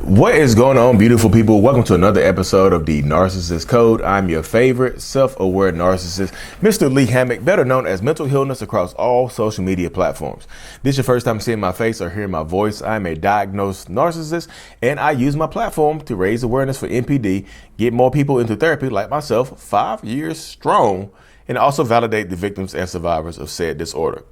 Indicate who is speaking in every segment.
Speaker 1: What is going on, beautiful people? Welcome to another episode of the Narcissist Code. I'm your favorite self-aware narcissist, Mr. Lee Hammock, better known as Mental Illness across all social media platforms. This is your first time seeing my face or hearing my voice. I'm a diagnosed narcissist, and I use my platform to raise awareness for NPD, get more people into therapy like myself, 5 years strong, and also validate the victims and survivors of said disorder.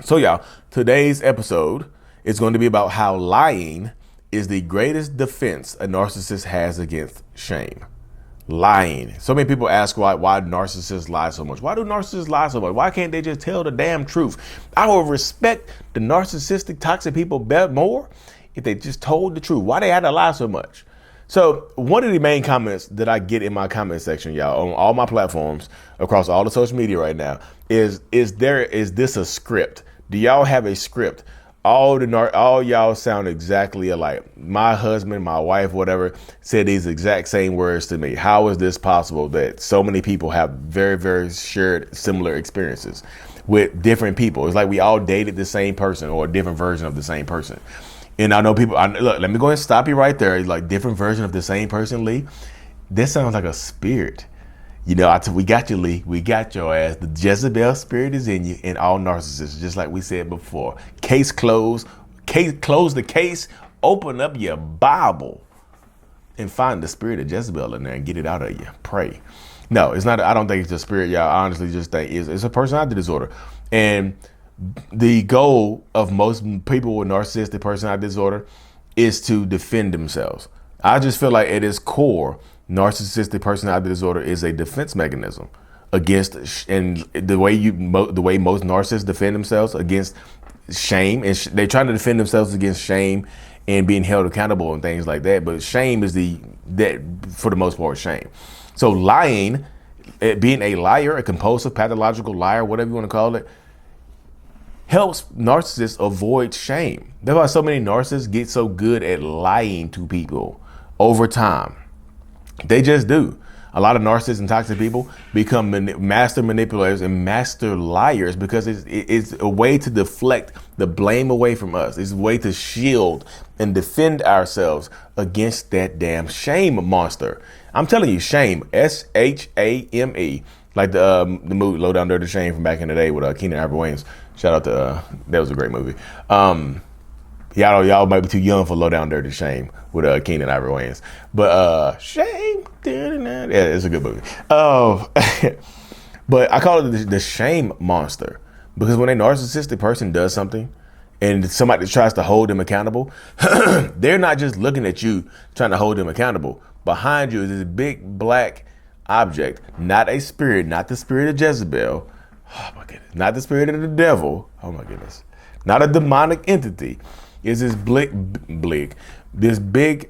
Speaker 1: So y'all, today's episode is going to be about how lying is the greatest defense a narcissist has against shame. Lying. So many people ask why narcissists lie so much. Why do narcissists lie so much? Why can't they just tell the damn truth? I would respect the narcissistic, toxic people more if they just told the truth. Why they had to lie so much? So one of the main comments that I get in my comment section, y'all, on all my platforms across all the social media right now is this a script? Do y'all have a script? All y'all sound exactly alike. My husband, my wife, whatever, said these exact same words to me. How is this possible that so many people have very, very shared similar experiences with different people? It's like we all dated the same person or a different version of the same person. And I know people, look, let me go ahead and stop you right there. Like, different version of the same person, Lee. This sounds like a spirit. You know, we got you, Lee. We got your ass. The Jezebel spirit is in you, and all narcissists, just like we said before. Case closed. Close the case. Open up your Bible and find the spirit of Jezebel in there and get it out of you. Pray. No, it's not. I don't think it's a spirit, y'all. I honestly just think it's a personality disorder. And the goal of most people with narcissistic personality disorder is to defend themselves. I just feel like at its core, narcissistic personality disorder is a defense mechanism against, and the way most narcissists defend themselves against shame, and they're trying to defend themselves against shame and being held accountable and things like that. But shame is that for the most part, shame. So lying, being a liar, a compulsive, pathological liar, whatever you want to call it, helps narcissists avoid shame. That's why so many narcissists get so good at lying to people over time. They just do. A lot of narcissists and toxic people become master manipulators and master liars because it's a way to deflect the blame away from us. It's a way to shield and defend ourselves against that damn shame monster. I'm telling you, shame, S-H-A-M-E, like the movie Low Down Dirty Shame from back in the day with Keenan Ivory Wayans. Shout out to that was a great movie. Y'all might be too young for Low Down Dirty Shame with Keenan Ivory Wayans, but shame, yeah, it's a good movie. But I call it the shame monster because when a narcissistic person does something and somebody tries to hold them accountable, they're not just looking at you trying to hold them accountable. Behind you is this big black object, not a spirit, not the spirit of Jezebel. Oh my goodness, not the spirit of the devil. Oh my goodness, not a demonic entity. Is this this big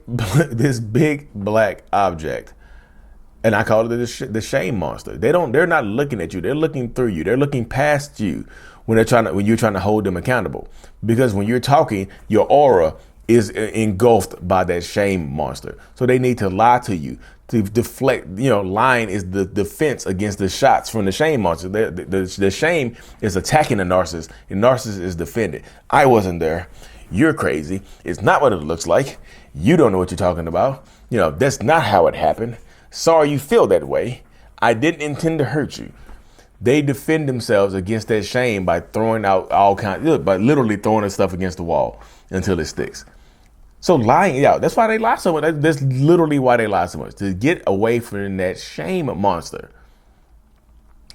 Speaker 1: black object, and I call it the shame monster. They're not looking at you. They're looking through you. They're looking past you when you're trying to hold them accountable. Because when you're talking, your aura is engulfed by that shame monster. So they need to lie to you to deflect. You know, lying is the defense against the shots from the shame monster. The shame is attacking the narcissist, and narcissist is defended. I wasn't there. You're crazy. It's not what it looks like. You don't know what you're talking about. You know, that's not how it happened. Sorry you feel that way. I didn't intend to hurt you. They defend themselves against that shame by throwing out by literally throwing the stuff against the wall until it sticks. So lying, yeah, that's why they lie so much. That's literally why they lie so much, to get away from that shame monster.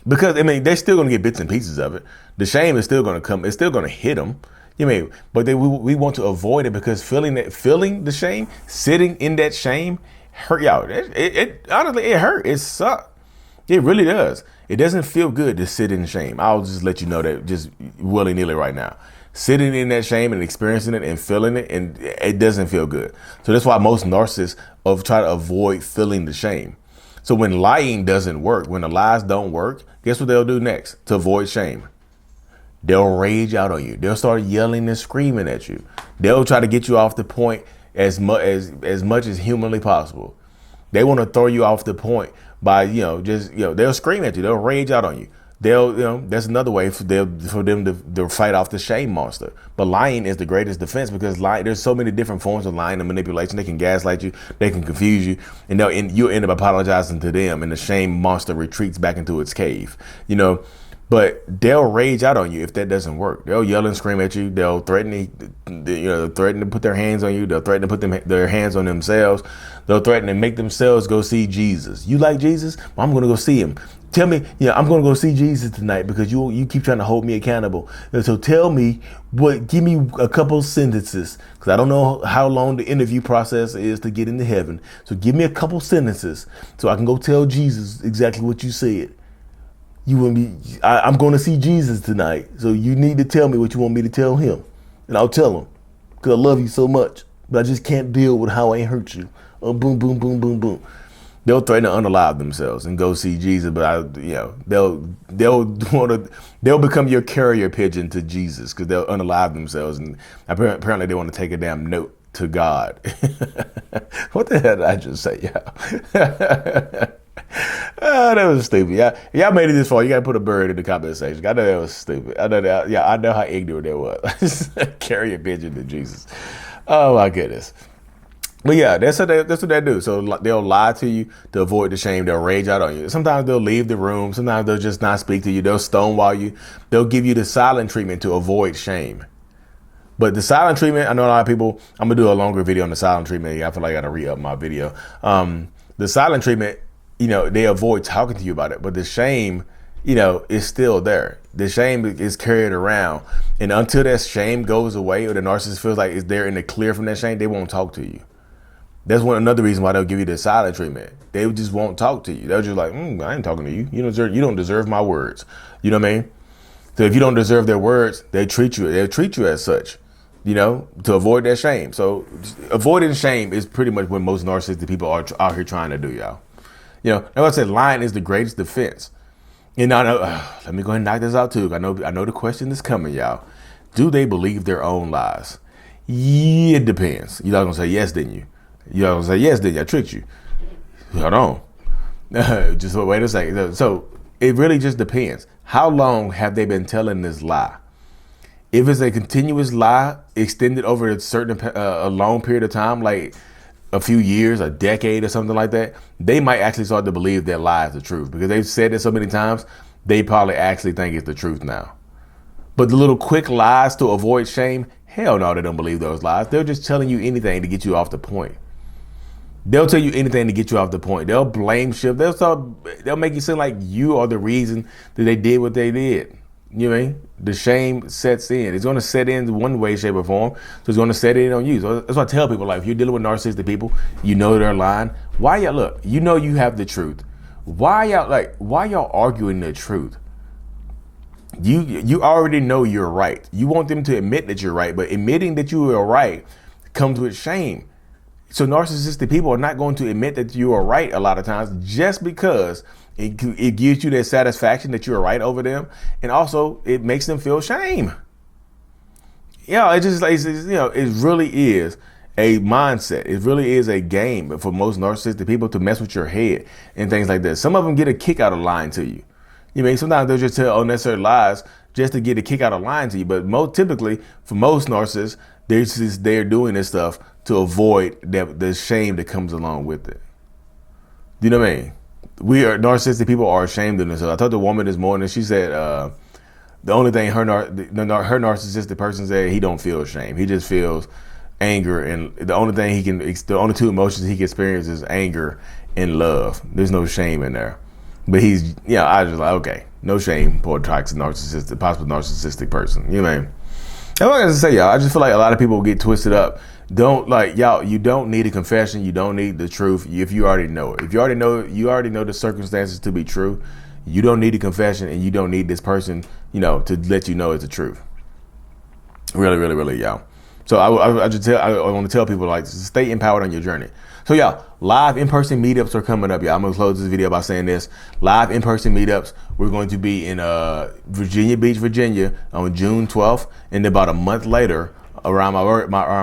Speaker 1: Because, I mean, they're still going to get bits and pieces of it. The shame is still going to come. It's still going to hit them. You mean, but we want to avoid it because feeling the shame, sitting in that shame, hurt y'all. Honestly, it hurt. It sucked. It really does. It doesn't feel good to sit in shame. I'll just let you know that just willy-nilly right now. Sitting in that shame and experiencing it and feeling it, and it doesn't feel good. So that's why most narcissists try to avoid feeling the shame. So when lying doesn't work, when the lies don't work, guess what they'll do next to avoid shame? They'll rage out on you. They'll start yelling and screaming at you. They'll try to get you off the point as much as humanly possible. They want to throw you off the point by, they'll scream at you. They'll rage out on you. they'll, that's another way for them to fight off the shame monster. But lying is the greatest defense, because there's so many different forms of lying and manipulation. They can gaslight you, they can confuse you, and you'll end up apologizing to them, and the shame monster retreats back into its cave, But they'll rage out on you if that doesn't work. They'll yell and scream at you. They'll threaten to put their hands on you. They'll threaten to put their hands on themselves. They'll threaten to make themselves go see Jesus. You like Jesus? Well, I'm going to go see him. Tell me, I'm going to go see Jesus tonight because you keep trying to hold me accountable. And so tell me give me a couple sentences, because I don't know how long the interview process is to get into heaven. So give me a couple sentences so I can go tell Jesus exactly what you said. I'm going to see Jesus tonight, so you need to tell me what you want me to tell him, and I'll tell him, because I love you so much, but I just can't deal with how I hurt you. Boom, boom, boom, boom, boom. They'll threaten to unalive themselves and go see Jesus, but they'll become your carrier pigeon to Jesus, because they'll unalive themselves, and apparently they want to take a damn note to God. What the hell did I just say, y'all? Oh, that was stupid. Y'all made it this far. You gotta put a bird in the comment section. I know that was stupid. I know that. Yeah, I know how ignorant that was. Carry a pigeon to Jesus. Oh my goodness. But yeah, that's what they do. So they'll lie to you to avoid the shame. They'll rage out on you. Sometimes they'll leave the room. Sometimes they'll just not speak to you. They'll stonewall you. They'll give you the silent treatment to avoid shame. But the silent treatment, I know a lot of people. I'm gonna do a longer video on the silent treatment. I feel like I gotta re-up my video. The silent treatment, they avoid talking to you about it, but the shame, is still there. The shame is carried around, and until that shame goes away, or the narcissist feels like they're in the clear from that shame, they won't talk to you. That's another reason why they'll give you the silent treatment. They just won't talk to you. They'll just like, I ain't talking to you. You don't deserve my words. You know what I mean? So if you don't deserve their words, they'll treat you as such, to avoid that shame. So avoiding shame is pretty much what most narcissistic people are out here trying to do, y'all. That's why I said lying is the greatest defense. And I know, let me go ahead and knock this out too. I know the question is coming, y'all. Do they believe their own lies? Yeah, it depends. You're not gonna say yes, didn't you? You're not gonna say yes, didn't you? I tricked you. Hold on. Just wait a second. So it really just depends. How long have they been telling this lie? If it's a continuous lie extended over a long period of time, like a few years, a decade or something like that, they might actually start to believe that lie is the truth, because they've said it so many times, they probably actually think it's the truth now. But the little quick lies to avoid shame, hell no, they don't believe those lies. They're just telling you anything to get you off the point. They'll tell you anything to get you off the point. They'll blame shift. They'll make you seem like you are the reason that they did what they did. You know what I mean? The shame sets in. It's going to set in one way, shape, or form. So it's going to set in on you. So that's why I tell people, like, if you're dealing with narcissistic people, they're lying. Why y'all look? You have the truth. Why y'all arguing the truth? You already know you're right. You want them to admit that you're right, but admitting that you are right comes with shame. So narcissistic people are not going to admit that you are right a lot of times, just because it gives you that satisfaction that you're right over them, and also it makes them feel shame. It just it really is a mindset. It really is a game for most narcissistic people to mess with your head and things like that. Some of them get a kick out of lying to you. Sometimes they'll just tell unnecessary lies just to get a kick out of lying to you. But typically, for most narcissists, they're doing this stuff to avoid the shame that comes along with it. Do you know what I mean? Narcissistic people are ashamed of themselves. I talked to a woman this morning. She said the only thing her narcissistic person said, he don't feel shame. He just feels anger, and the only two emotions he can experience is anger and love. There's no shame in there. But I was just like, okay, no shame for a toxic possible narcissistic person. You know what I mean? That's what I got to say, y'all. I just feel like a lot of people get twisted up. You don't need a confession. You don't need the truth if you already know it. If you already know the circumstances to be true. You don't need a confession, and you don't need this person, to let you know it's the truth. Really, really, really, y'all. So I want to tell people, like, stay empowered on your journey. So y'all, live in-person meetups are coming up, y'all. I'm gonna close this video by saying this. Live in-person meetups. We're going to be in Virginia Beach, Virginia on June 12th, and about a month later, around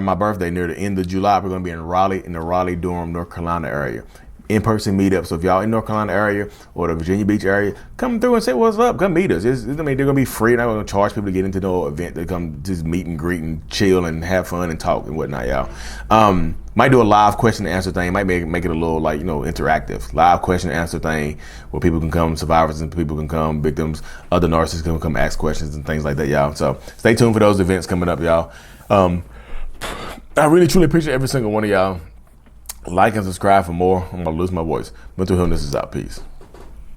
Speaker 1: my birthday, near the end of July, we're going to be in Raleigh, in the Raleigh-Durham, North Carolina area. in-person meetups. So if y'all in North Carolina area or the Virginia Beach area, come through and say what's up. Come meet us. I mean, they're gonna be free. They're not gonna charge people to get into no event. They come just meet and greet and chill and have fun and talk and whatnot, y'all. Might do a live question and answer thing. Might make it a little like, interactive. Live question and answer thing where people can come, survivors and people can come, victims, other narcissists can come ask questions and things like that, y'all. So stay tuned for those events coming up, y'all. I really truly appreciate every single one of y'all. Like and subscribe for more. I'm gonna lose my voice. Mental Healness is out. Peace.